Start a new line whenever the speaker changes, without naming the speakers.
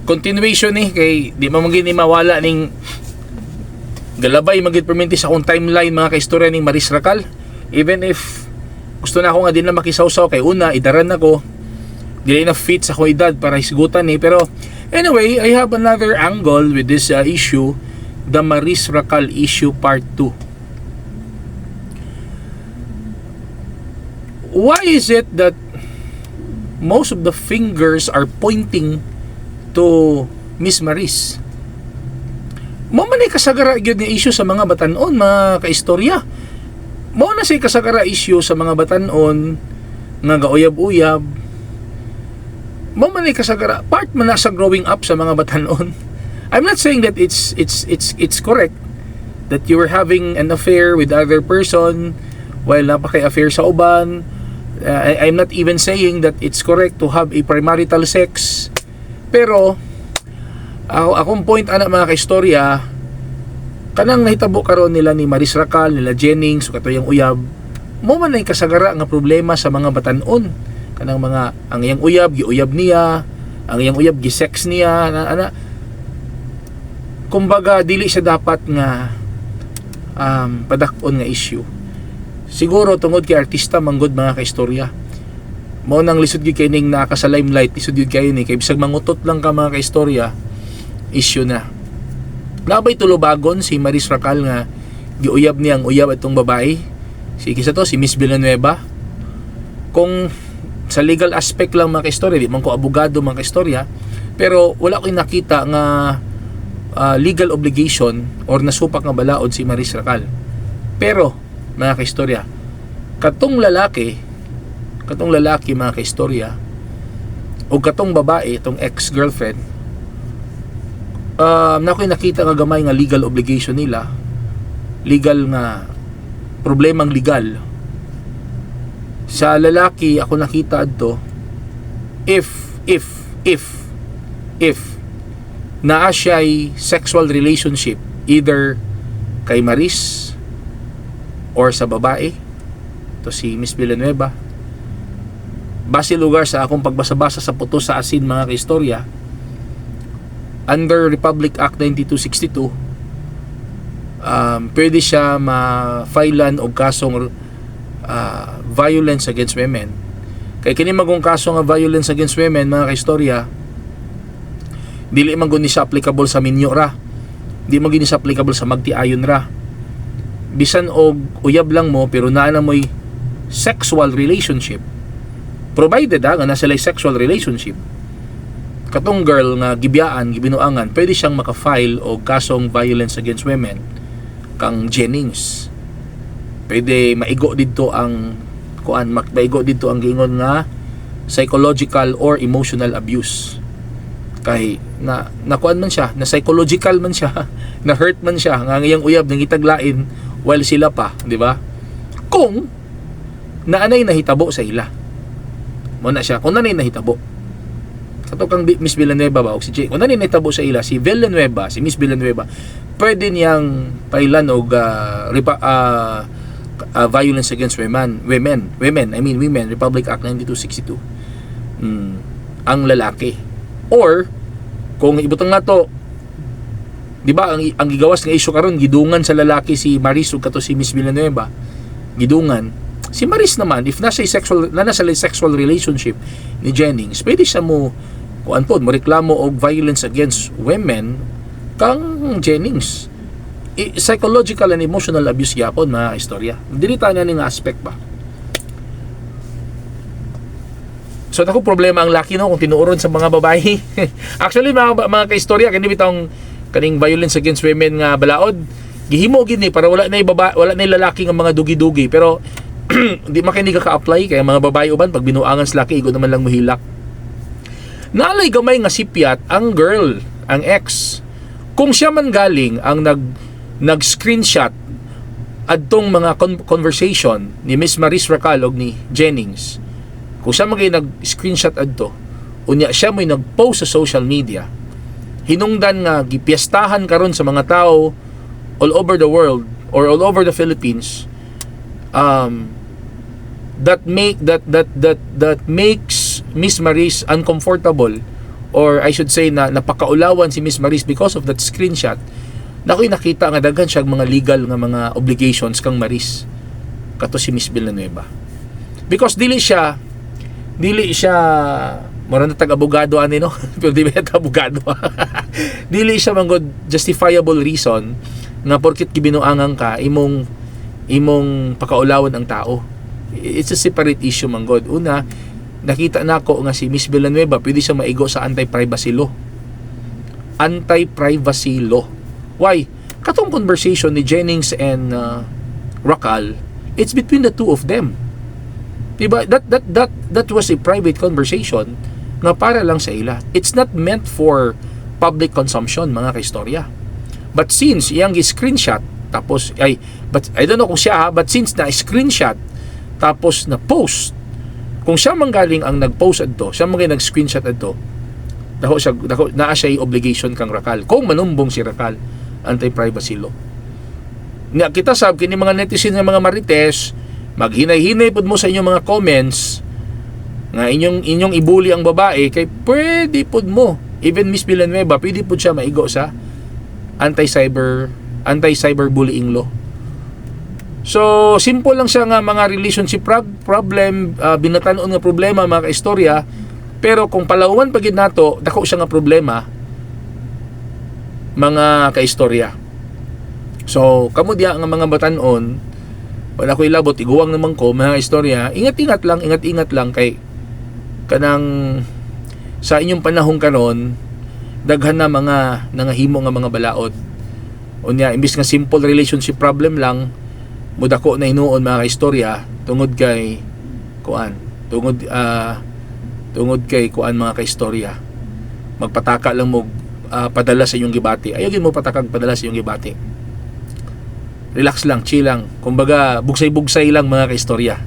Continuation ni kay di man magini mawala ning galabay magid perminti sa akong timeline mga kaistorya ning Maris Racal. Even if gusto na ako nga din na makisawsaw kay una idaran ako dili na fit sa akong edad para hisgutan ni, pero anyway, I have another angle with this issue, the Maris Racal issue part 2. Why is it that most of the fingers are pointing to Miss Maris? Mo man ay kasagara gyud nga issue sa mga batan-on mga kaistorya. Mo na say kasagara issue sa mga batan-on nga gauyab-uyab. Mo man ay kasagara part man na sa growing up sa mga batan-on. I'm not saying that it's correct that you were having an affair with other person while napaka-affair sa uban. I'm not even saying that it's correct to have a premarital sex. Pero akong point ana mga kaistorya, kanang nahitabo karon nila ni Maris Racal, nila Jennings, o katuyang uyab, mo man ay kasagara nga problema sa mga batan-on. Kanang mga ang iyang uyab giuyab niya, ang iyang uyab gi-sex niya, ana. Kumbaga dili siya dapat nga padak-on nga issue. Siguro tungod kay artista manggod mga kaistorya. Mao nang lisod gyud kay ning naka sa limelight, lisod gyud kayo ni kay bisag mangutot lang ka mga kaistorya, issue na. Nabay tulubagon si Maris Racal nga giuyab niya ang uyab atong babae. Si kisa to si Miss Villanueva. Kung sa legal aspect lang mga kaistorya, di man ko abogado mga kaistorya, pero wala ko nakita nga legal obligation or nasupak nga balaod si Maris Racal. Pero mga kaistorya, katong lalaki mga kaistorya o katong babae, itong ex-girlfriend, na ako'y nakita nga gamay nga legal obligation nila, legal nga problemang legal. Sa lalaki ako nakita adto, if naa siya'y sexual relationship either kay Maris or sa babae, to si Miss Villanueva, base lugar sa akong pagbasa-basa sa puto sa asin mga kaistorya, under Republic Act 9262, pwede siya ma-filean og kasong violence against women. Kay kini magong kaso nga violence against women mga kaistorya, dili man guni siya applicable sa minyo ra, di man guni siya applicable sa magtiayon ra. Bisan og uyab lang mo pero naa na mo'y sexual relationship, provided nga nasa lay sexual relationship, katong girl nga gibiyaan, gibinuangan, pwede siyang maka-file og kasong violence against women kang Jennings. Pwede maigo dito ang maigo dito ang gingon nga psychological or emotional abuse. Kay nakuan man siya, na psychological man siya, na hurt man siya nga ngayang uyab nang itaglain while sila pa, di ba? Kung naanay nahitabo sa ila. Mo na siya, kung naanay nahitabo. Kato kang Miss Villanueva ba o si Jay, kung naanay nahitabo sa ila, si Miss Villanueva, pwede niyang pailan og violence against women, Republic Act 9262. Ang lalaki. Or kung ibutang nga to, di ba ang gigawas nga issue karon gidungan sa lalaki si Maris ug kato si Miss Villanueva, gidungan si Maris naman if nasa sexual relationship ni Jennings, pwede siya mo mo reklamo og violence against women kang Jennings. Psychological and emotional abuse gyapon mga istorya. Dilita na ning aspect ba. So ako problema ang laki no kung tinuoron sa mga babae. Actually mga kaistorya kani bitong kaning violence against women nga balaod, gihimo gid ni para wala na lalaki nga mga dugi-dugi, pero di makini ka-apply kay mga babae uban pag binuangan sa laki igo naman lang mohilak. Naalay gamay nga sipyat ang girl, ang ex. Kung siya man galing ang nag-screenshot adtong mga conversation ni Miss Maris Racal og ni Jennings, kung siya magay nag-screenshot adto, unya siya may nag-post sa social media, hinungdan nga gipiestahan karon sa mga tao all over the world or all over the Philippines, that makes Miss Maris uncomfortable or I should say na napakaulawan si Miss Maris because of that screenshot, na ako'y nakita nga daghan siya mga legal nga mga obligations kang Maris kato si Miss Villanueva. Because dili siya mura na tag-abogado ani no pero di ba abogado dili siya manggod justifiable reason nga porket gibinuangan ka imong pakaulawan ang tao. It's a separate issue manggod. Una, nakita nako nga si Miss Villanueva pwede siya maigo sa anti-privacy law. Anti-privacy law. Why? Katong conversation ni Jennings and Racal, it's between the two of them. Diba? That was a private conversation nga para lang sa ila. It's not meant for public consumption, mga kaistorya. But since iyang screenshot tapos but I don't know kung siya but since na screenshot tapos na post, kung siya manggaling ang nag-post adto, siya manggaling nag-screenshot adto, dako naa siya obligation kang Racal. Kung manumbong si Racal, anti-privacy law. Nga kita sab kini mga netizen nga mga marites, maghinay-hinay pud mo sa inyong mga comments nga inyong ibuli ang babae kay pwede pud mo. Even Miss Villanueva, pwede pud siya maigo sa anti-cyberbullying law. So, simple lang siya nga mga relationship problem, binatanon nga problema, mga kaistorya. Pero kung palawan pagid nato, dako siya nga problema, mga kaistorya. So, kamo diya nga mga batanon, wala ko ilabot, iguwang naman ko, mga istorya, ingat-ingat lang kay kanang sa inyong panahon karon, daghan na mga nangahimo nga mga balaod. Unya, imbis nga simple relationship problem lang, mudako na hinuon mga istorya tungod kay kuan mga kaistorya. Magpataka lang mo padala sa inyong gibati. Ayaw mo patakag padala sa inyong gibati. Relax lang, chill lang. Kumbaga bugsay-bugsay lang mga kaistorya.